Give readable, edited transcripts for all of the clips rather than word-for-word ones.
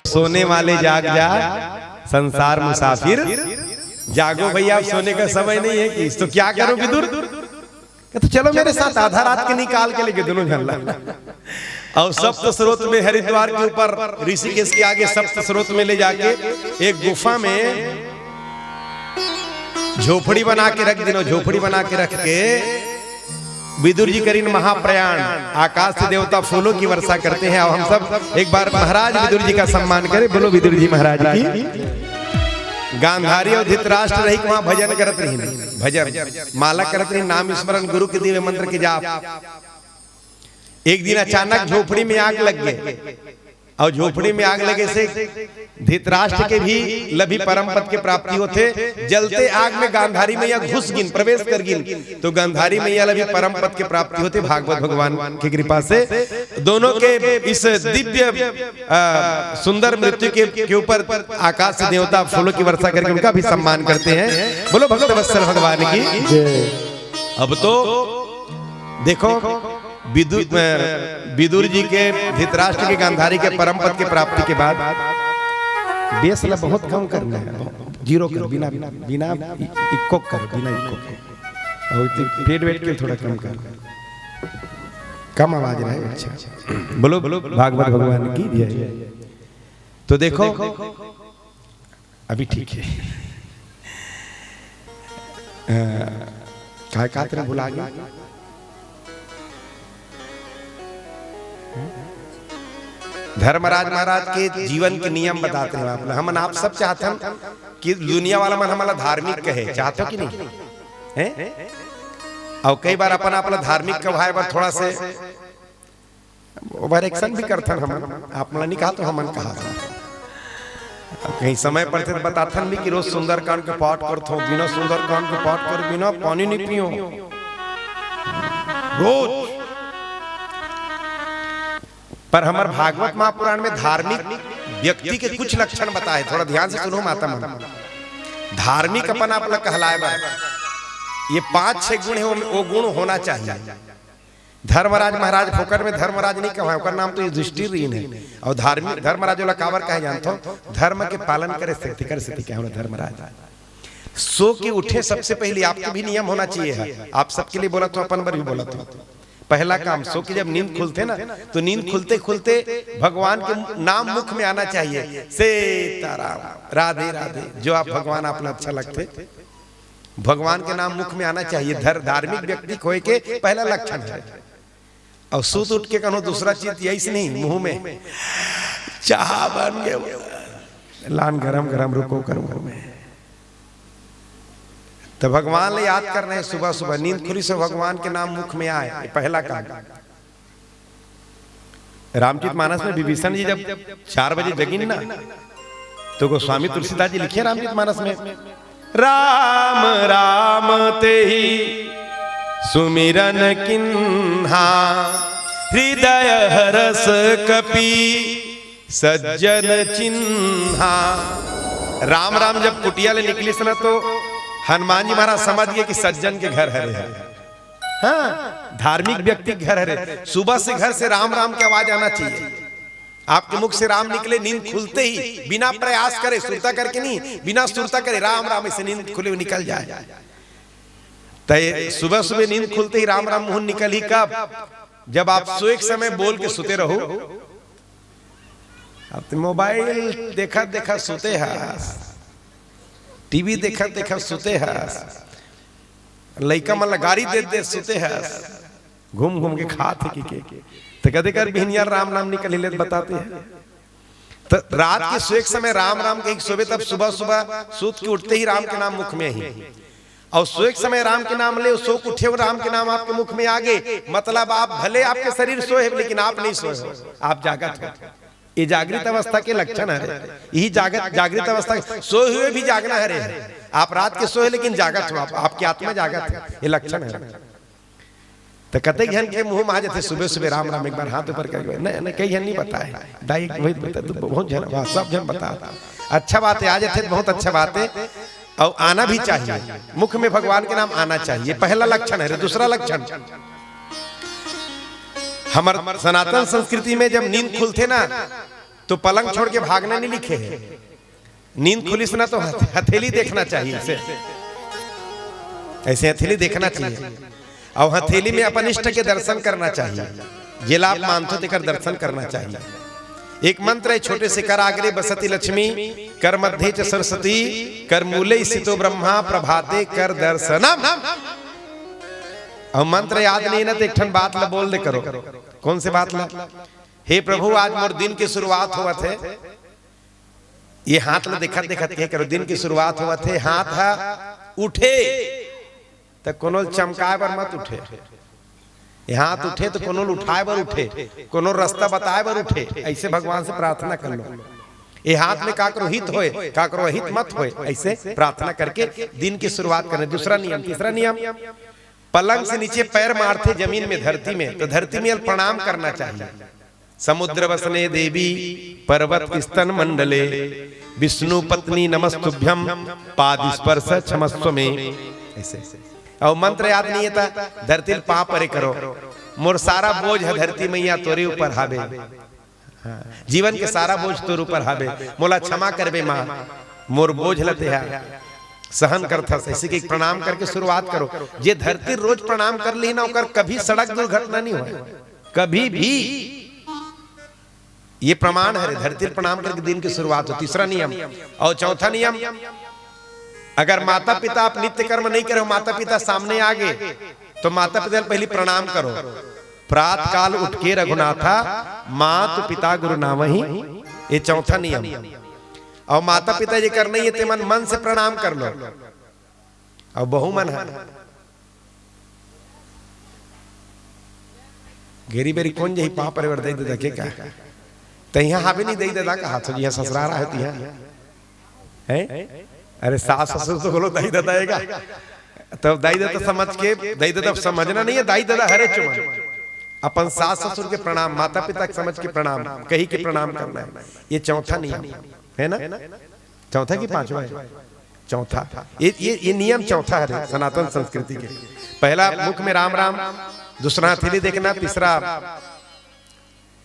सोने वाले जाग जा, संसार मुसाफिर जागो भैया, अब सोने का समय नहीं है कि तो क्या करो विदुर? तो चलो मेरे साथ आधा रात के निकाल के लेके दोनों झल्ला। और सप्त स्रोत में हरिद्वार के ऊपर ऋषिकेश के आगे सप्त स्रोत में ले जाके एक गुफा में झोपड़ी बना के रख देना। झोपड़ी बना के रख के विदुर जी करीन महाप्रयाण, आकाश से देवता फूलों की वर्षा करते हैं। और हम सब एक बार महाराज विदुर जी का सम्मान करें। बोलो विदुर जी महाराज की। गांधारी और धृतराष्ट्र रही वहां भजन करत रही, भजन माला करत रही, नाम स्मरण गुरु के दिव्य मंत्र के जाप। एक दिन अचानक झोपड़ी में आग लग गए और झोपड़ी में आग लगे से धृतराष्ट्र के भी लभी परम पद के प्राप्ति होते। जलते आग में गांधारी मैया घुस गिन, प्रवेश कर गिन, तो गांधारी मैया लभी परम पद के प्राप्ति होते भागवत भगवान की कृपा से। दोनों के इस दिव्य सुंदर मृत्यु के ऊपर आकाश से देवता फूलों की वर्षा करके उनका भी सम्मान करते हैं। बोलो भक्त वत्सल भगवान की। अब तो देखो विदुर जी के धृतराष्ट्र के गांधारी के परम पद के प्राप्ति के बाद बेसला बहुत कम करना है, जीरो कर, बिना बिना इक्को कर, बिना इक्को कर, और पेट वेट के थोड़ा कम कर, कम आवाज रहे। अच्छा बोलो बोलो भागवत भगवान की जय। तो देखो अभी ठीक है, काय का तेरा भुला गया। धर्मराज महाराज के जीवन के नियम बताते हैं आप। हम आप सब चाहते हैं कि दुनिया वाला मन हमारा धार्मिक कहे, चाहते हो कि नहीं है? और कई बार अपन अपना धार्मिक कहाए बार थोड़ा से ओवर एक्शन भी करते हैं। हम आप नहीं कहा तो हमन कहा कहीं समय पर थे बताते भी कि रोज सुंदरकांड के पाठ करते हो, बिना सुंदरकांड के पाठ कर बिना पानी नहीं पियो रोज। पर हमारे भागवत महापुराण में धार्मिक व्यक्ति के कुछ लक्षण बताए, थोड़ा ध्यान से सुनो माता मन। धार्मिक अपन आप कहलाए बार ये 5-6 गुण है, वो गुण होना चाहिए। धर्मराज महाराज फोकर में धर्मराज नहीं कहा, उसका नाम तो युधिष्ठिर है। और धार्मिक धर्मराज वाला कावर कहे जानते हो, धर्म के पालन करे स्थिति कर स्थिति क्या होना। धर्मराज सो के उठे सबसे पहले, आपके भी नियम होना चाहिए। आप सबके लिए बोला तो अपन पर भी बोला तो पहला काम सो कि जब नींद खुलते ना तो नींद खुलते खुलते भगवान के नाम मुख में आना चाहिए। सीताराम राधे राधे, जो आप भगवान अपना अच्छा लगते भगवान के नाम मुख में आना चाहिए। धार्मिक व्यक्ति खोए के पहला लक्षण है। और सूत उठ के कहो दूसरा चीज यही नहीं, मुंह में चाह बन गए लान गरम गरम रुको करो में। तो भगवान ले याद करना है सुबह सुबह, नींद खुली से भगवान के नाम मुख में आए, पहला काम। रामचरितमानस में विभीषण जी जब 4 बजे जगिन ना तो गोस्वामी तुलसीदास जी लिखे रामचरितमानस में, राम राम ते ही सुमिरन किन्हा, हृदय हरस कपि सज्जन चिन्हा। राम राम जब कुटिया ले निकली सना तो हनुमान जी महाराज समझ गए कि सज्जन के घर हरे हैं। हाँ, धार्मिक व्यक्ति घर हरे। सुबह से घर से राम राम की आवाज आना चाहिए। आपके मुख से राम निकले, नींद खुलते ही बिना प्रयास करे, सुरता करके नहीं, बिना सुरता करे राम राम से नींद खुले हुए निकल जाए। तो सुबह सुबह नींद खुलते ही राम राम मुंह निकल ही कब? जब आप सोए के समय बोल के सुते रहो। अब तो मोबाइल देखा देखा सोते हैं, टीवी देखा देखा सुते है, लइका मन गाड़ी दे दे सुते है, घूम घूम के खाते के तो कदे कर बिहनिया राम नाम निकल ले बताते हैं। तो रात के सोए के समय राम राम के सोवे, तब सुबह सुबह सूत के उठते ही राम के नाम मुख में ही। और सोए के समय राम के नाम ले, सो उठे हो राम के नाम आपके मुख में आ गए, मतलब आप भले आपके शरीर सोए लेकिन आप नहीं सोए हो, आप जागत हो। ये जागृत अवस्था के लक्षण है। यही जागृत अवस्था, सोए हुए भी जागना है। आप रात के सोए लेकिन जागत हो, आपकी आत्मा जागत है, ये लक्षण है। तो कते घन के मुंह में आ जाते सुबह सुबह राम राम, एक बार हाथ ऊपर कर नहीं कई जन नहीं बताए, बहुत जन सब जन बता। अच्छा बात है, आ जाते बहुत अच्छा बात है। और आना भी चाहिए, मुख में भगवान के नाम आना चाहिए, पहला लक्षण है। दूसरा लक्षण, हमारे सनातन संस्कृति में जब नींद खुलते ना तो पलंग छोड़ के भागना नहीं लिखे है। नींद खुली सुना तो हथेली देखना चाहिए, ऐसे हथेली देखना चाहिए। और हथेली में अपन इष्ट के दर्शन करना चाहिए, जिला आप मानते देकर दर्शन करना चाहिए। एक मंत्र है, छोटे से कर आगरे बसती लक्ष्मी, कर मध्य च सरस्वती, कर मूले स्थितो ब्रह्मा, प्रभाते कर दर्शनम। और मंत्र याद नहीं ना तो एक ठन बात ला बोल दे करो। कौन से बात ला? हे प्रभु आज मोर दिन की शुरुआत हुआ थे, ये हाथ ला देखत देखत के करो, दिन की शुरुआत हुआ थे, हाथ हा उठे तो कोनो चमकाए बर मत उठे, हाथ उठे तो कोनो उठाए बर उठे, कोनो रास्ता बताए बर उठे, ऐसे भगवान से प्रार्थना कर लो। ये हाथ में काकरो हित होए, काकरो अहित मत होए, ऐसे प्रार्थना करके दिन की शुरुआत करें। दूसरा नियम, तीसरा नियम, पलंग से नीचे पैर मारते जमीन में, धरती में, तो धरती में प्रणाम करना चाहिए। समुद्र वसने देवी पर्वत स्तन मंडले, विष्णु पत्नी नमस्तुभ्यम, पाद स्पर्श क्षमस्व में, ऐसे। और मंत्र याद नहीं था, धरती पांव परे करो, मोर सारा बोझ है धरती मैया तोरे ऊपर हावे, जीवन के सारा बोझ तोर ऊपर हावे, मोला क्षमा करबे मां, मोर बोझ लते है सहन करता। ऐसे के प्रणाम करके शुरुआत करो। जे धरती रोज प्रणाम कर ली ना, ओकर कभी सड़क दुर्घटना नहीं हो, कभी भी। ये प्रमाण है, धरती प्रणाम करके दिन की शुरुआत हो। तीसरा नियम। और चौथा नियम, अगर माता पिता आप नित्य कर्म नहीं करो, माता पिता सामने आ गए तो माता पिता पहले प्रणाम करो। प्रातः काल उठ के रघुनाथा, मात पिता गुरु नामहि, ये चौथा नियम। और माता पिता ये करना ये मन मन से प्रणाम कर लो। और बहु मन है घेरी बेरी कौन जही पाप परिवर दे देता के का तहिया हावे नहीं दे देता का हाथ जी ससुरारा होती है। अरे सास ससुर तो बोलो दाई दादा आएगा, तब दाई दादा समझ के, दाई दादा समझना नहीं है, दाई दादा हरे चुमन अपन सास ससुर के प्रणाम, माता पिता के समझ के प्रणाम, कही के प्रणाम करना है। ये चौथा नियम है ना, चौथा की पांचवा है? चौथा। ये नियम चौथा है सनातन संस्कृति के। पहला मुख में राम राम, दूसरा हथेली देखना, तीसरा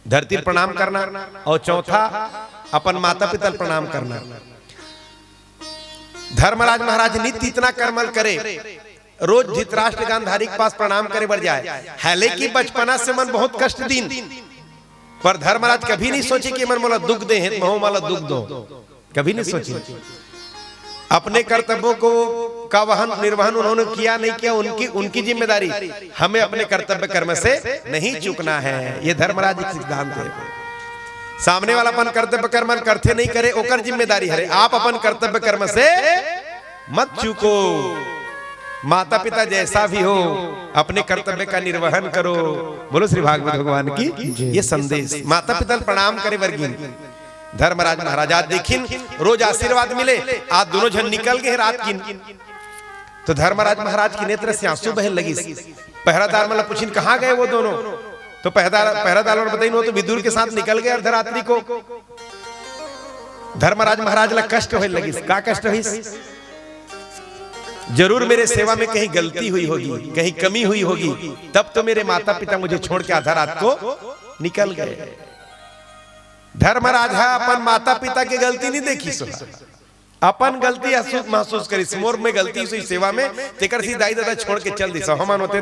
धरती प्रणाम करना, और चौथा अपन माता पिता प्रणाम करना। धर्मराज महाराज नित्य इतना कर्मल करे, रोज धृतराष्ट्र गांधारी के पास प्रणाम करे बढ़ जाए। हालांकि बचपना से मन बहुत कष्ट दीन, पर धर्मराज कभी नहीं सोचे कि मन मोला दुख दे, महो माला दुख दो, कभी नहीं सोचे। अपने कर्तव्यों को का वहन निर्वहन उन्होंने किया नहीं किया, उनकी जिम्मेदारी, हमें अपने कर्तव्य कर्म से नहीं चूकना है। ये धर्मराज का सिद्धांत है। सामने वाला अपन कर्तव्य कर्म करते नहीं करे, ओकर जिम्मेदारी है। आप अपन कर्तव्य कर्म से मत चूको। माता पिता जैसा भी हो, अपने कर्तव्य का निर्वहन करो। बोलो श्री भागवत भगवान की ये संदेश। माता पिता प्रणाम करे वर्गीन। धर्मराज महाराज आज देखिन रोज आशीर्वाद मिले, आज दोनों जन निकल गए रात की, तो धर्मराज महाराज की नेत्र से आंसू बहने लगी। पहरादार मतलब पूछिन कहाँ गए वो दोनों, तो पहरादार बताइए वो तो विदुर के साथ निकल गए अर्धरात्रि को। धर्मराज महाराज ला कष्ट होने लगी। क्या कष्ट हुई? जरूर मेरे सेवा में कहीं गलती हुई होगी, कहीं कमी हुई होगी, तब तो मेरे माता पिता मुझे छोड़ के आधा रात को निकल गए। धर्मराज अपन माता पिता की गलती नहीं देखी, अपन गलती महसूस करी। मोर में गलती हुई सेवा में, तेकर सी दाई दादा छोड़ के चल दी। सहमान होते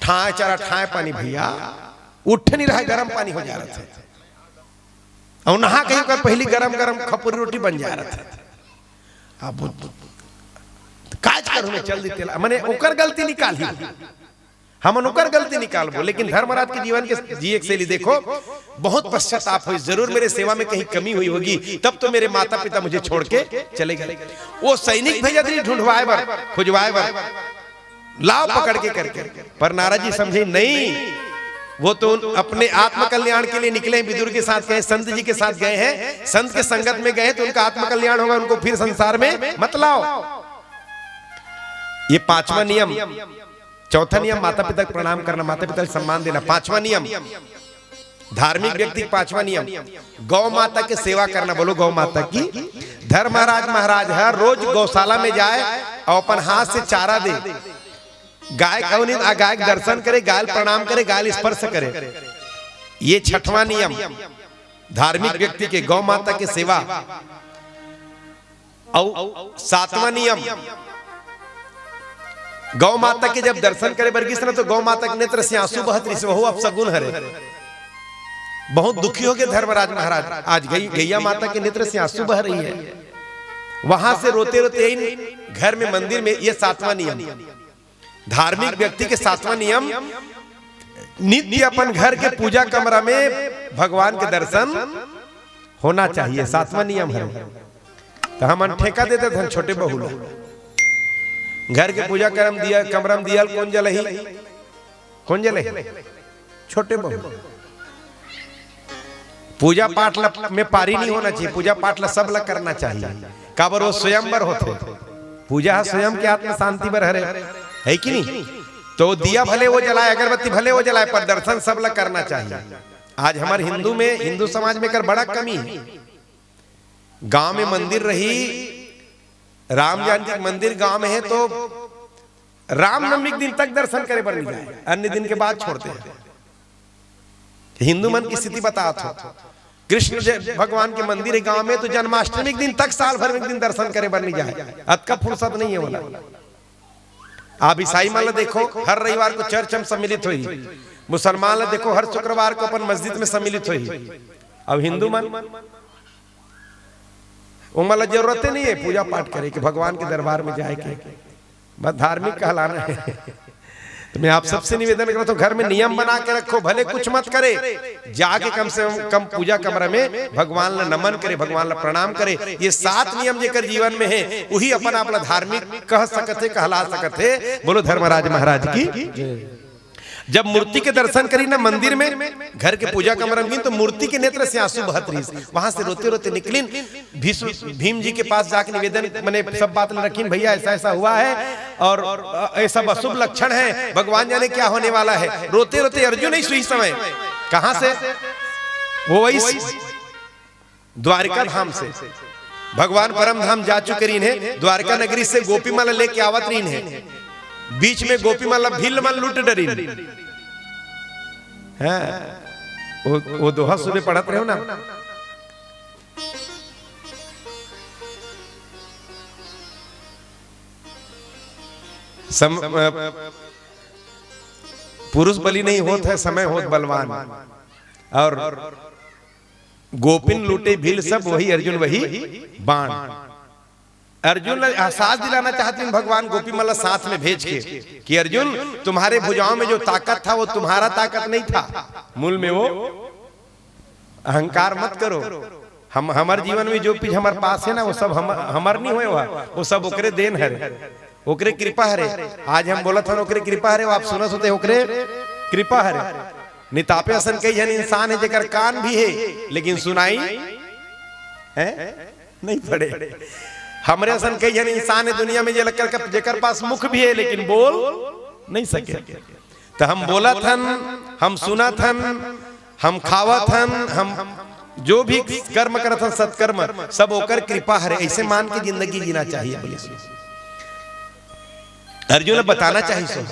ठाए चारा ठाए पानी भैया उठ नहीं रहा, गर्म पानी हो जा रहा था, और नहा कहीं कर पहली गरम गरम खपुरी रोटी बन जा रहा था। अब काज करू में चल दी, मैंने ओकर गलती निकाली, हम ओकर गलती निकालबो। लेकिन धर्मराज के जीवन के जी एक शैली देखो, बहुत पश्चाताप हुई। जरूर मेरे सेवा में कहीं कमी हुई होगी, तब तो मेरे माता पिता मुझे छोड़ के चले गए। वो सैनिक भेजा थे ढूंढवाए बर, खुजवाए बर, लाव पकड़ के करके, पर नारद जी समझे नहीं, वो तो अपने आत्म कल्याण के लिए निकले। विदुर के साथ गए, संत जी के साथ गए हैं, संत के संगत में गए तो उनका आत्म कल्याण होगा, उनको फिर संसार में मत लाओ। ये पांचवा नियम। चौथा नियम माता पिता को प्रणाम करना, माता पिता को सम्मान देना। पांचवा नियम धार्मिक व्यक्ति, पांचवा नियम गौ माता की सेवा करना। बोलो गौ माता की। धर्मराज महाराज है रोज गौशाला में जाए और अपन हाथ से चारा दे, गाय गाय दर्शन करे, गाय प्रणाम करे, गाय स्पर्श करे। ये छठवां नियम धार्मिक व्यक्ति के गौ माता की सेवा। और सातवां नियम गौ माता के जब दर्शन करे बरगिस ना तो गौ माता के नेत्र से आंसू बहत रही से वह अब सगुन हरे। बहुत दुखी हो गए धर्मराज महाराज, आज गैया माता के नेत्र से आंसू बह रही है। वहां से रोते रोते घर में मंदिर में, ये सातवां नियम धार्मिक व्यक्ति के सातवां नियम, नित्य अपन घर के पूजा कमरा में भगवान के दर्शन होना चाहिए, सातवां नियम है। तो हम ठेका देते थे छोटे बहू घर के पूजा करम दिया कमरा में दिया कौन जले छोटे बहू। पूजा पाठ में पारी नहीं होना चाहिए, पूजा पाठ सब लग करना चाहिए। काबर वो स्वयंवर होते, पूजा स्वयं के आत्म शांति पर हरे है कि नहीं। तो दिया भले वो जलाए, अगरबत्ती भले वो जलाए, पर दर्शन सब लग करना चाहिए। आज हमारे हिंदू समाज में कर बड़ा कमी है। गांव में मंदिर रही, राम जानकी मंदिर गांव में है, तो रामनवमी के दिन तक दर्शन करे पर नहीं जाए, अन्य दिन के बाद छोड़ते हैं। हिंदू मन की स्थिति बता था, कृष्ण भगवान के मंदिर है गांव में, तो जन्माष्टमी के दिन तक साल भर में दिन दर्शन करे पर नहीं जाए, अत का फुर्सत नहीं है बोला। आप ईसाई मान देखो हर रविवार को चर्च में सम्मिलित हुई, मुसलमान देखो हर शुक्रवार को अपन मस्जिद में सम्मिलित हुई। अब हिंदू मन उमला जरूरत नहीं है पूजा पाठ करे कि भगवान के दरबार में जाए के, बस धार्मिक कहलाना है। तो मैं आप सबसे निवेदन करता हूँ घर में नियम बना के रखो, भले कुछ मत करे, जाके कम से कम पूजा कमरा में भगवान ला नमन करे, भगवान ला प्रणाम करे। ये 7 नियम जेकर जीवन में है वही अपन अपना धार्मिक कह सकते कहला सकते। बोलो धर्मराज महाराज की। जब मूर्ति के दर्शन करी ना मंदिर में, घर के पूजा कमरा में, तो मूर्ति के नेत्र से आंसू बहत रही। वहां से रोते रोते निकलिन, भीम जी के पास जाके निवेदन मैंने सब बात रखी, भैया ऐसा ऐसा हुआ है और ऐसा अशुभ लक्षण है, भगवान जाने क्या होने वाला है। रोते रोते अर्जुन ही सुई समय कहां से, वो वही द्वारिका धाम से भगवान परम धाम जा चुके रही है। द्वारका नगरी से गोपी माला लेके आवत रही है, बीच में गोपी माला भील मन लूट डरी है। वो दोहा सुबह पढ़त रहे हो ना, पुरुष बलि नहीं होता है, समय होत बलवान। और गोपिन लूटे भील सब, वही अर्जुन वही बाण। अर्जुन एहसास दिलाना चाहते हैं भगवान गोपी माला साथ में भेज के कि अर्जुन तुम्हारे भुजाओं में जो ताकत था वो तुम्हारा ताकत नहीं था, मूल में वो अहंकार मत करो। हम हमारे जीवन में जो चीज हमारे पास है ना वो सब हमार नहीं हुआ, वो सब ओकरे देन है, ओकरे कृपा है। आज हम बोला था ओकरे कृपा है, आप सुना सुते ओकरे कृपा है। नितापे असन कई जन इंसान है जेकर कान भी है लेकिन सुनाई है नहीं पड़े। हमरे असन कई जन इंसान है दुनिया में जेकर पास मुख भी है लेकिन बोल नहीं सके। तो हम बोला थन, हम सुना थन, हम खावा थन, हम जो भी कर्म करत हन सत्कर्म सब ओकर कृपा है, ऐसे मान के जिंदगी जीना चाहिए। अर्जुन बताना चाहिए,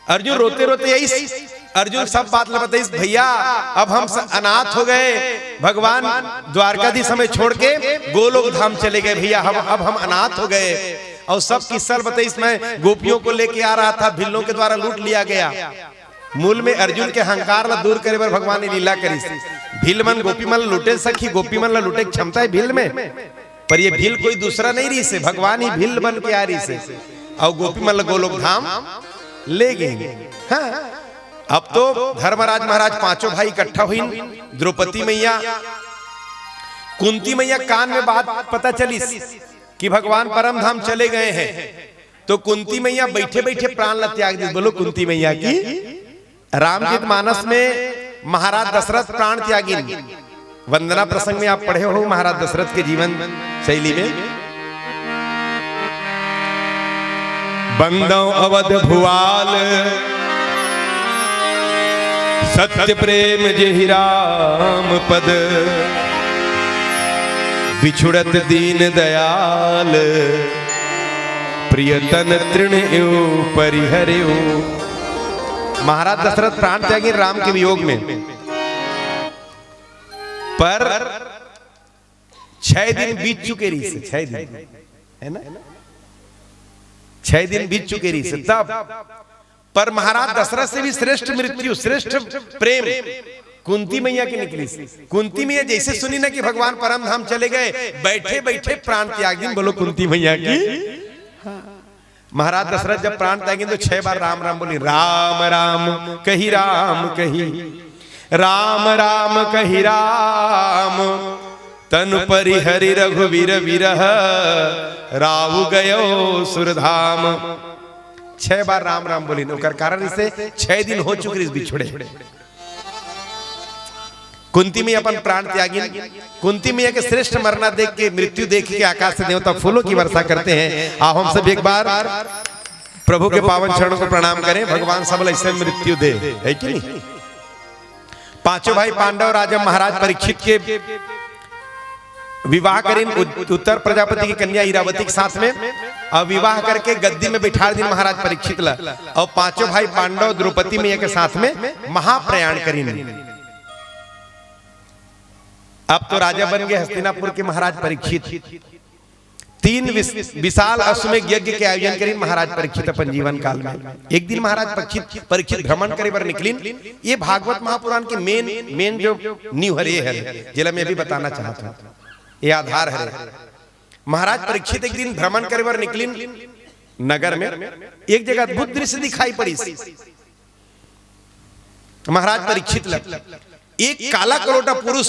अर्जुन रोते रोते यही अर्जुन सब बात बताइए, भैया अब हम अनाथ हो गए, भगवान द्वारकाधीश हमें छोड़ के गोलोक धाम चले गए भैया, अब हम अनाथ हो गए। और सब किस्सा बताइए, मैं गोपियों को लेके आ रहा था, भिल्लों के द्वारा लूट लिया गया। मूल में अर्जुन के अहंकार ला दूर करे बर भगवान ने लीला करी। भील मन गोपी मन लूटे सखी, गोपी मन ला लूटे क्षमता है भील में, पर ये भील कोई दूसरा नहीं रही से, भगवान ही भील बन के आ रही से। और गोपी मन ला गोलोक धाम ले गए। हाँ, अब तो धर्मराज महाराज पांचों भाई इकट्ठा हुई, द्रौपदी मैया, कुंती मैया कान में बात पता चली कि भगवान परम धाम चले गए हैं, तो कुंती मैया बैठे बैठे प्राण ला त्याग दी। बोलो कुंती मैया की। रामचरित मानस में महाराज दशरथ प्राण त्यागी, वंदना प्रसंग में आप पढ़े हो महाराज दशरथ के जीवन शैली में। बंदौ अवध भुआल सत्य प्रेम जेहि राम पद, बिछुड़त दीन दयाल प्रियतन तृण एव परिहर्यो। महाराज दशरथ प्राण त्यागी राम के वियोग में, पर 6 दिन बीत चुके रही से, 6 दिन है ना, 6 दिन बीत चुके रही से तब। पर महाराज दशरथ से भी श्रेष्ठ मृत्यु, श्रेष्ठ प्रेम कुंती मैया की निकली। कुंती मैया जैसे सुनी ना कि भगवान परम धाम चले गए, बैठे बैठे प्राण त्याग दी। बोलो कुंती मैया की। महाराज दशरथ जब प्राण त्यागी तो 6 बार राम राम बोली। राम राम कही राम कही, राम राम कही राम, तनु परिहरि रघुवीर विरह, राहु गयो सुरधाम। 6 बार राम राम बोली। ओकर कारण से 6 दिन हो चुके इस बिछड़े। कुंती मैया अपन प्राण त्यागी। कुंती मैया के श्रेष्ठ मरना देख के, मृत्यु देख के आकाश से देवता फूलों की वर्षा करते हैं। आप हम सब एक बार प्रभु के पावन चरणों को प्रणाम करें। भगवान सबल ऐसे मृत्यु दे, है कि नहीं। पांचों भाई पांडव राजा महाराज परीक्षित के विवाह करें उत्तर प्रजापति की कन्या इरावती के साथ में, और विवाह करके गद्दी में बिठा दी महाराज परीक्षित ला। और पांचों भाई पांडव द्रौपदी मैया के साथ में महाप्रयाण करें। अब तो राजा बन गए हस्तिनापुर के महाराज परीक्षित। 3 विशाल अश्वमेध यज्ञ के आयोजन करें महाराज परीक्षित अपन जीवन काल में। एक दिन महाराज परीक्षित भ्रमण करे बर निकलिन। ये भागवत महापुराण के मेन जो नींव है, जिला मैं भी बताना चाहता हूँ, ये आधार है। महाराज परीक्षित एक दिन भ्रमण करे बर निकलिन नगर में। एक जगह अद्भुत दृश्य दिखाई पड़ी। महाराज परीक्षित एक काला कलोटा पुरुष,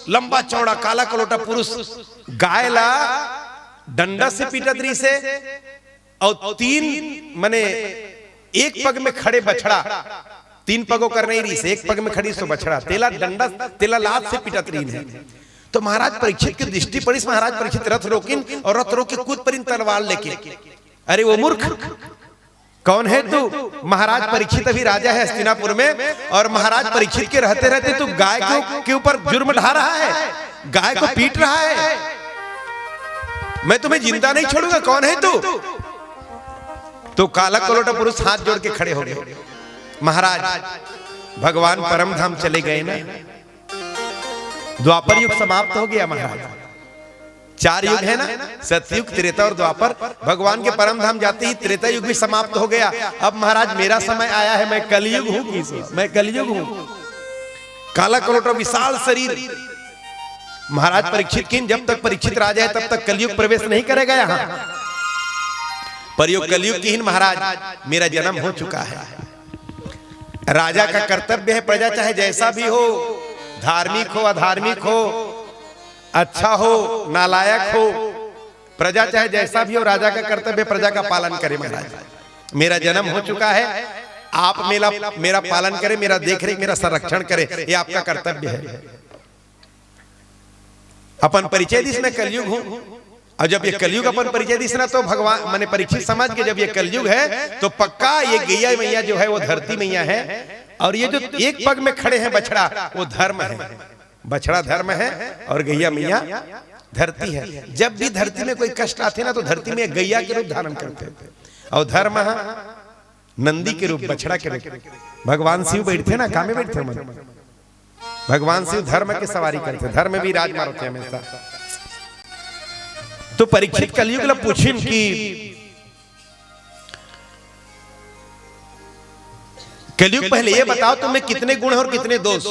लंबा चौड़ा काला कलोटा पुरुष गाय ला डंडा से पीटत रही से, और 3 माने एक पग में खड़े बछड़ा, 3 पगों कर नहीं रही से, एक पग में खड़ी सो बछड़ा तेला डंडा तेला लात से पीटत रही है। तो महाराज परीक्षित की दृष्टि पड़ी। महाराज परीक्षित रथ रोकिन और रथ रोक के कूद पर तलवार लेके। अरे वो मूर्ख, कौन है तू? महाराज परीक्षित अभी राजा है हस्तिनापुर में, और महाराज परीक्षित के रहते रहते तू गाय के ऊपर जुर्म ढा रहा है, गाय को पीट रहा है। मैं तुम्हें जिंदा नहीं छोड़ूंगा, कौन है तू? तो काला कलोटा पुरुष हाथ जोड़ के खड़े हो गए। महाराज भगवान परम धाम चले गए ना, द्वापर युग समाप्त हो गया महाराज। 4 युग है ना, सतयुग, त्रेता और द्वापर। भगवान के परम धाम जाते ही त्रेता युग भी समाप्त हो गया। अब महाराज मेरा समय आया है, मैं कलयुग हूं। मैं कलयुग हूं। काला कलोटा विशाल शरीर। महाराज परीक्षित की जब तक परीक्षित राजा है तब तक कलयुग प्रवेश नहीं करेगा यहाँ। पर कलयुग की महाराज मेरा जन्म हो चुका है। राजा का कर्तव्य है प्रजा चाहे जैसा भी हो, धार्मिक हो अधार्मिक हो, अच्छा हो नालायक हो, प्रजा चाहे जैसा भी हो, राजा का कर्तव्य प्रजा का पालन करे। महाराज मेरा जन्म हो चुका है, आप मेरा पालन करें, मेरा देख रेख, मेरा संरक्षण करें, ये आपका कर्तव्य है। अपन परिचय दिस में कलयुग हूं, और जब ये कलयुग अपन परिचय दिस ना तो भगवान माने परीक्षित समझ के जब ये कलयुग है तो पक्का ये गैया मैया जो है वो धरती मैया है, और ये जो एक पग में खड़े हैं बछड़ा वो धर्म है। बछड़ा धर्म है और गैया मैया धरती है। जब भी धरती में कोई कष्ट आते ना तो धरती में गैया के रूप धारण करते थे, और धर्म नंदी के रूप, बछड़ा के रूप। भगवान शिव बैठते ना, कामे बैठते मन। भगवान शिव धर्म की सवारी करते, धर्म भी राज मारते हमेशा। तो परीक्षित कलयुग ला पूछिन कि कलयुग पहले ये बताओ तुम्हें कितने गुण और कितने दोष।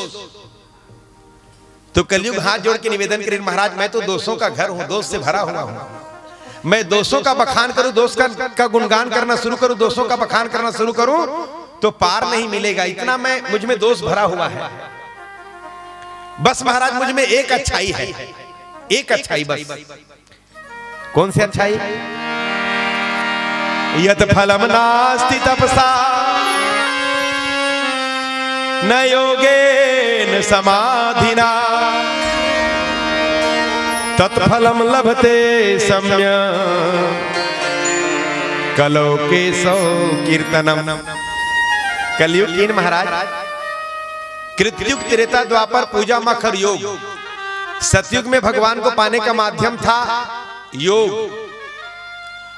तो कलयुग हाथ जोड़ के निवेदन करें, महाराज मैं तो दोषों का घर हूं, दोष से भरा हुआ हूं। मैं दोषों का बखान करूं, दोष का गुणगान करना शुरू करूं, दोषों का बखान करना शुरू करूं तो पार नहीं मिलेगा। इतना मुझ में दोष भरा हुआ है। बस महाराज मुझ में एक अच्छाई है, एक अच्छाई बस। कौन सी अच्छाई? यत फलम नास्ति तपसा न योगेन समाधिना तत्फलम लभते सम्य कलो केशव कीर्तनम। कलयुग तीन महाराज, कृतयुग त्रेता द्वापर पूजा मखर योग। सतयुग में भगवान को पाने का माध्यम था योग।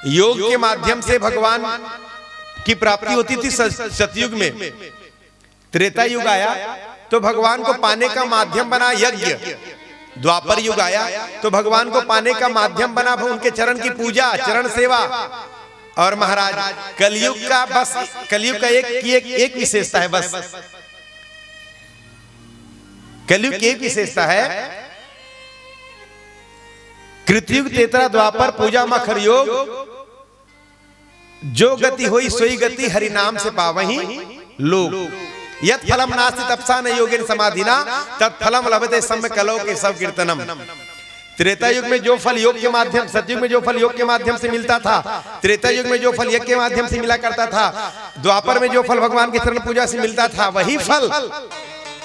योग के माध्यम से भगवान की प्राप्ति होती थी सतयुग में। त्रेता युग आया तो भगवान को पाने का माध्यम बना यज्ञ। द्वापर युग आया तो भगवान को पाने का माध्यम बना उनके चरण की पूजा, चरण सेवा। और महाराज कलयुग का बस, कलयुग का एक विशेषता है, बस कलयुग की एक विशेषता है, कृतयुग तेतरा द्वापर पूजा मखर योग, जो गति हुई सोई गति हरि नाम से पावहीं लोग। यत फलम नास्ति तपसा न योगेन समाधिना तत्फलम लभते सम्य कलौ के सब कीर्तनम। त्रेता युग में जो फल योग के माध्यम, सतयुग में जो फल योग के माध्यम से मिलता था, त्रेता युग में जो फल यज्ञ के माध्यम से मिला करता था, द्वापर में जो फल भगवान की चरण पूजा से मिलता था, वही फल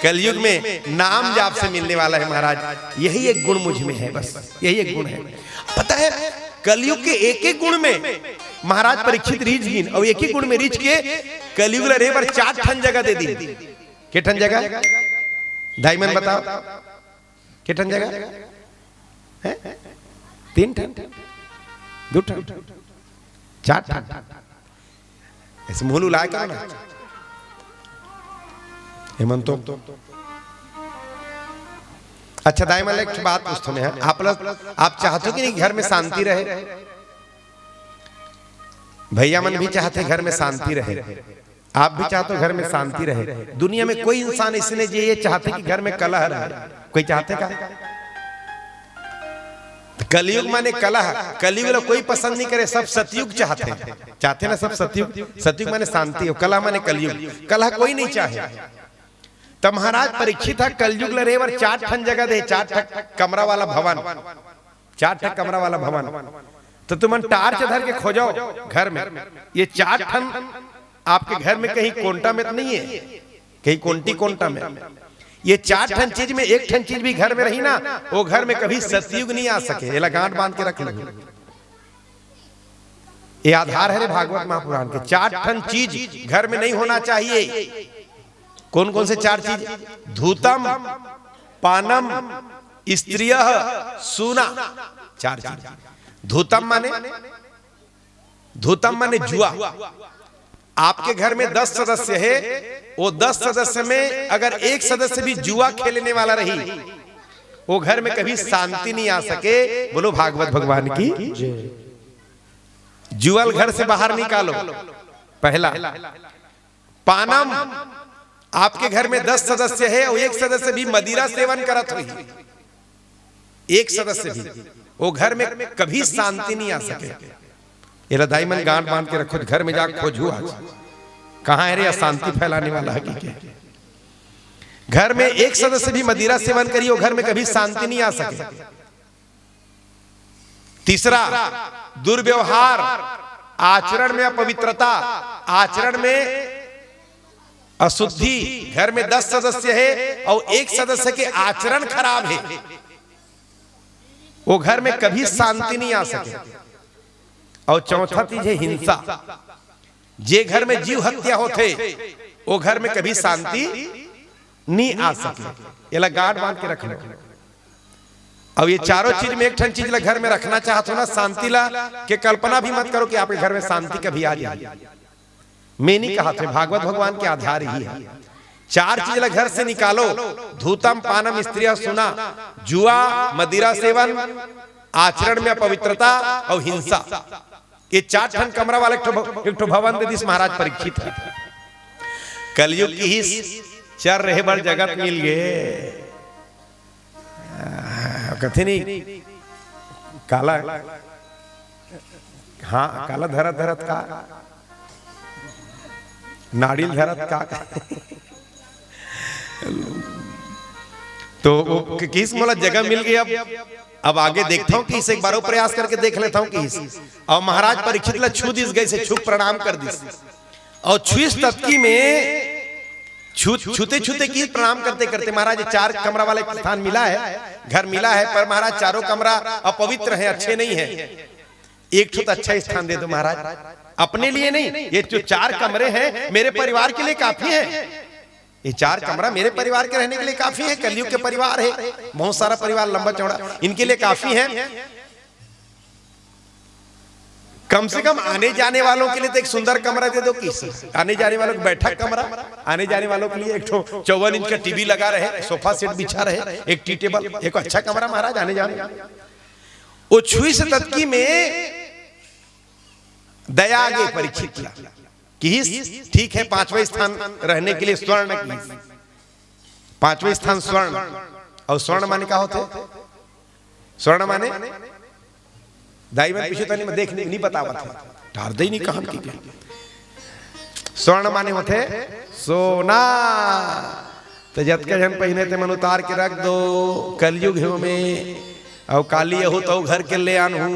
कलयुग में नाम जाप से मिलने वाला है महाराज। यही एक गुण मुझ में है, बस यही एक गुण है। पता है कलयुग के एक एक गुण में महाराज परीक्षित रीच गिन, और एक ही गुण में रीच के कलयुग रे पर 4 ठन जगह दे दी। के ठन जगह डायमंड बताओ, के ठन जगह है? 3 ठन, 2 ठन, 4 ठन, ऐसे मुहलू ला क्या ना हेमंत। अच्छा दाइमल एक बात पूछते हैं, आप चाहते हो कि नहीं घर में शांति रहे? भैया मन भी चाहते घर में शांति रहे, आप भी चाहते हो घर में शांति रहे। दुनिया में कोई इंसान इसने ये चाहते कि घर में कलह रहे, कोई चाहते का? कलयुग माने कलह, कलयुग कोई पसंद नहीं करे, सब सतयुग चाहते ना, सब सतयुग। सतयुग माने शांति हो, कलह माने कलयुग, कलह कोई नहीं चाहे। तब महाराज परीक्षित था कलयुग ले रे 4 ठन जगह दे, 4 ठन कमरा वाला भवन, 4 ठन कमरा वाला भवन। तो तुम टार्च धर के खोजो घर में, ये 4 ठन आपके घर में कहीं कोंटा में तो नहीं है, कहीं कोंटी कोंटा में। ये 4 ठन चीज में एक ठन चीज भी घर में रही ना, वो घर में कभी सतयुग नहीं आ सके। ये गांठ बांध के रख लो, ये आधार है रे भागवत महापुराण के। 4 ठन चीज घर में नहीं होना चाहिए। कौन कौन से 4 चीज? धूतम, पानम, स्त्रिय, सूना, 4 चीज। धूतम माने जुआ। आपके घर में 10 सदस्य है, वो 10 सदस्य में अगर एक सदस्य भी जुआ खेलने वाला रही, वो घर में कभी शांति नहीं आ सके। बोलो भागवत भगवान की। जुअल घर से बाहर निकालो, पहला। पानम, आपके घर में 10 सदस्य है और एक सदस्य भी मदिरा सेवन करत हुई, एक सदस्य भी, वो घर में कभी शांति नहीं आ सके। ये लदाई मन गांठ बांध के रखो, घर में जाकर खोजू आज कहां है रे अशांति फैलाने वाला हकीकत। घर में एक सदस्य भी मदिरा सेवन करिए, घर में कभी शांति नहीं आ सके। तीसरा, दुर्व्यवहार, आचरण में अपवित्रता, आचरण में अशुद्धि। घर में 10 सदस्य है और एक सदस्य के आचरण खराब है, वो घर में कभी शांति नहीं आ सके। और चौथा चीज है हिंसा। जे घर में जीव हत्या होते, वो घर में कभी शांति नहीं आ सके। ये गांठ बांध के रख लो। अब ये चारों चीज में एक ठन चीज घर में रखना चाहते हो ना, शांति ला के कल्पना भी मत करो कि आपके घर में शांति कभी आ जाए। मैं नहीं कहा था, भागवत भगवान के आधार ही है। 4 चीज घर से निकालो, धूतम, पानम, स्त्रिया, सुना, जुआ, मदिरा सेवन, आचरण में अपवित्रता और हिंसा। ये 4 ठन कमरा वाले एक ठो भवन दे दिस महाराज परीक्षित है। कलयुग की ही चर रहे बड़ जगत मिल गए। कथे नहीं काला, हाँ काला धरत धरत का नाड़िल धरत का तो किस मोला जगह मिल गई। अब आगे देखता हूं कि इसे एक बार प्रयास करके देख लेता हूं कि और महाराज परीक्षित ला छू दिस गए से छू प्रणाम कर दिस और छुइस तत्की में छूते छूते की प्रणाम करते करते महाराज 4 कमरा वाला स्थान मिला है, घर मिला है, पर महाराज चारों कमरा अपवित्र है, अच्छे नहीं है। एक छूत अच्छा स्थान दे दो महाराज, अपने लिए नहीं। ये जो 4 कमरे हैं मेरे परिवार के लिए काफी है। ये 4 कमरा मेरे परिवार के रहने के लिए काफी है। कलयुग के परिवार है, बहुत सारा परिवार लंबा चौड़ा, इनके लिए काफी है। कम से कम आने जाने वालों के लिए तो एक सुंदर कमरा दे दो। किस आने जाने वालों को बैठक कमरा, आने जाने वालों के लिए एक 54 इंच का टीवी लगा रहे, सोफा सेट बिछा रहे, एक टी टेबल, एक अच्छा कमरा महाराज आने जाने। वो छुई से तत्की में दया आगे परीक्षित किया कि ठीक है 5वां स्थान रहने के लिए स्वर्ण की, 5वां स्थान स्वर्ण। और स्वर्ण माने क्या होते? स्वर्ण माने दाई में पीछे तनी में देख नहीं पता टार दे नहीं कहां की। स्वर्ण माने होते सोना। तो जत के जन पहिने ते मन उतार के रख दो कलयुग है में, और काली हो तो घर के ले आन हूं।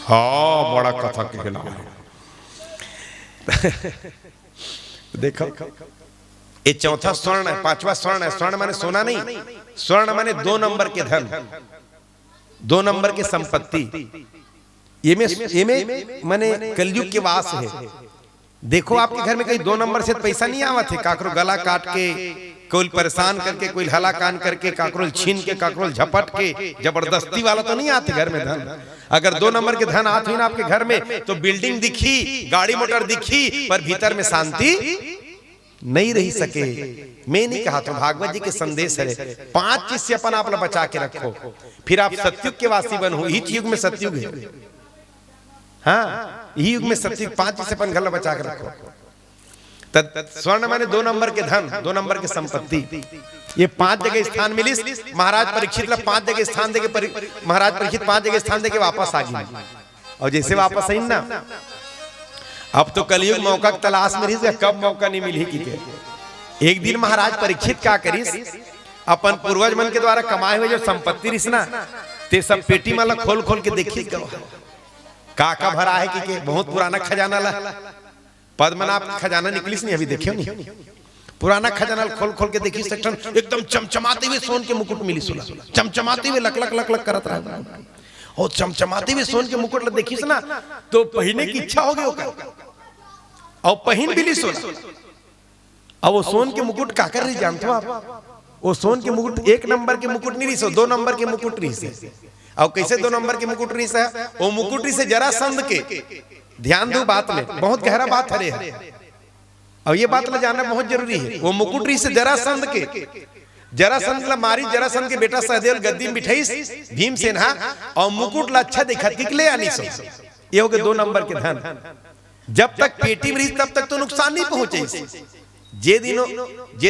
हाँ बड़ा कथा के खिलाफ देखो ये चौथा स्वर्ण है, 5वां स्वर्ण है। स्वर्ण माने सोना नहीं, स्वर्ण माने 2 नंबर के धन, 2 नंबर के संपत्ति। ये में माने कलयुग के वास है। देखो आपके घर में कहीं 2 नंबर से पैसा नहीं आवा थे, काकरो गला काट के, कोई परेशान करके, कोई हला कान करके, काकरोल छीन के, काकरोल झपट के, जबरदस्ती वाला तो नहीं आते घर में धन। अगर 2 नंबर के धन आते ना आपके घर में तो बिल्डिंग दिखी, गाड़ी मोटर दिखी, पर भीतर में शांति नहीं रह सके। मैं नहीं कहा तो भागवत जी के संदेश है। 5 चीज से अपन आप बचा के रखो, फिर आप सतयुग के वासी बनो। इस युग में सतयुग है, हाँ यही युग में सतयुग। 5 चीज से अपन घर बचा के रखो। स्वर्ण माने 2 नंबर के धन, 2 नंबर के संपत्ति। ये 5 जगह स्थान मिली। महाराज परीक्षित 5 जगह स्थान देके, महाराज परीक्षित 5 जगह स्थान देके वापस आ गई। और जैसे वापस आई ना, अब तो कलयुग मौका की तलाश में रही, कब मौका नहीं मिली कि एक दिन महाराज परीक्षित क्या करी, अपन पूर्वज मन के द्वारा कमाए हुए जो संपत्ति रिस ना, ते सब पेटी माला खोल खोल के देखी का भरा है कि बहुत पुराना खजाना ला। पद्मनाभ खजाना निकलिस नहीं, अभी देखियो नहीं। पुराना खजाना खोल खोल के देखी, सेक्शन एकदम चमचमाते हुए सोन के मुकुट मिली, चमचमाते हुए लक लक लक लक करत रहा। और चमचमाते हुए सोन के मुकुट देखी ना तो पहनने की इच्छा हो गई, और पहन भी ली सोना। अब वो सोन के मुकुट का कर रही जानते हो आप? वो सोन के मुकुट 1 नंबर के मुकुट नहीं रही, 2 नंबर के मुकुट रही। और कैसे 2 नंबर के मुकुट रही है? वो मुकुट से जरा संद के, ध्यान दो बात में, बहुत गहरा बात है। और ये बात ला जानना बहुत जरूरी है। वो मुकुट रही से जरा संद के, जरासंध ला मारी, जरासंध के बेटा सहदेव गद्दी में बिठाई भीमसेन, हाँ, और मुकुट ला अच्छा दिखा निकले आनी सो। ये हो गए 2 नंबर के धन। जब तक पेटी में रही तब तक तो नुकसान नहीं पहुंचे। जे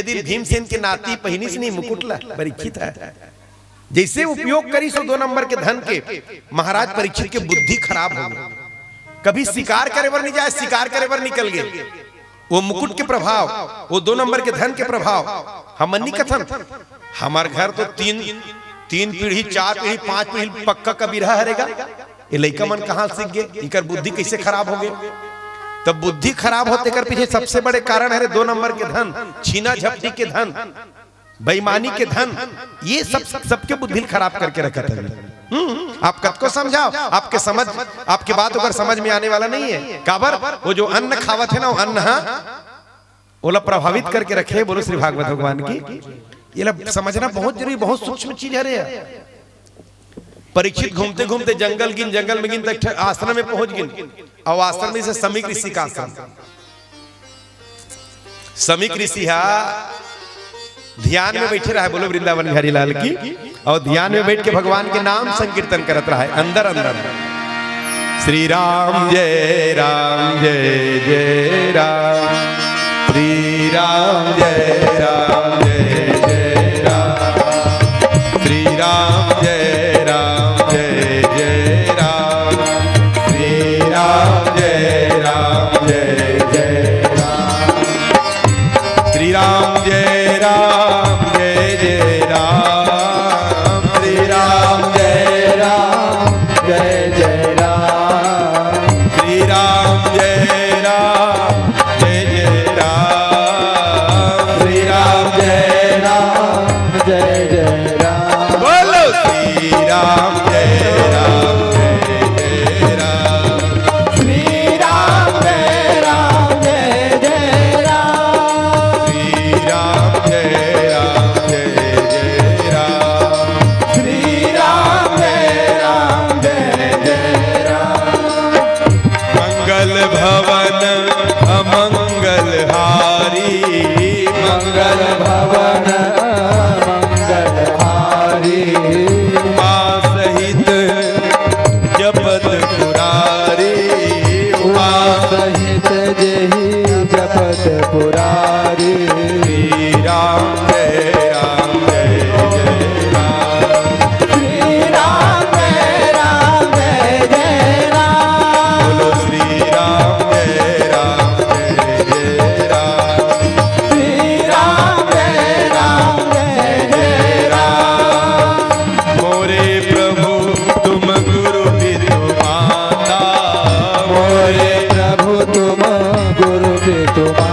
दिन भीमसेन के नाती पहनी से नहीं मुकुट ला परीक्षित है, जैसे उपयोग करी सो 2 नंबर के धन के, महाराज परीक्षित के बुद्धि खराब हो गई। कभी शिकार करे बर नहीं जाए, शिकार करे बर निकल गए। वो मुकुट के प्रभाव, वो 2 नंबर के धन के प्रभाव। हम नहीं कथन, हमार घर तो 3 पीढ़ी, 4 पीढ़ी, 5 पीढ़ी पक्का कबीरा हरेगा। ये लड़का मन कहां सीख गए, इनकर बुद्धि कैसे खराब हो गए? तब बुद्धि खराब होते कर पीछे सबसे बड़े कारण है 2 नंबर के धन, छीना झपटी के धन, बेईमानी के धन। ये सबके बुद्धि खराब करके रखा था। आप कब को समझाओ, आपके समझ, आपके बात अगर समझ में आने वाला नहीं है। काबर वो जो अन्न खावत है ना, वो अन्न ओला प्रभावित करके रखे। बोलो श्री भागवत भगवान की। ये समझना बहुत जरूरी, बहुत सूक्ष्म चीज है। परीक्षित घूमते घूमते जंगल में गिन तक आश्रम में पहुंच गिन। और आश्रम में से समीक ऋषि का आश्रम। समीक ऋषि ध्यान में बैठे रहा है। बोलो वृंदावन बिहारी लाल की। और ध्यान में बैठ के भगवान के नाम संकीर्तन करत रहा है अंदर अंदर। श्री राम जय राम, जय जय राम, श्री राम जय राम, जय जय राम, श्री राम जय राम, जय जय राम, श्री राम जय राम, जय जय राम, श्री राम जय राम, जय जय राम, श्री राम जय राम, जय जय राम, श्री राम जय राम, जय जय राम, श्री राम जय राम, जय जय राम। बोलो श्री राम जय राम, जय जय राम, श्री राम जय राम, जय जय राम, श्री राम जय राम, जय जय राम, श्री राम जय राम, जय पुरारी। श्री राम जय राम जय जय राम। श्री राम जय जय राम। बोलो श्री राम जय जय राम। श्री राम जय जय राम। मोरे प्रभु तुम गुरु पितु माता। मोरे प्रभु तुम गुरु पितु माता।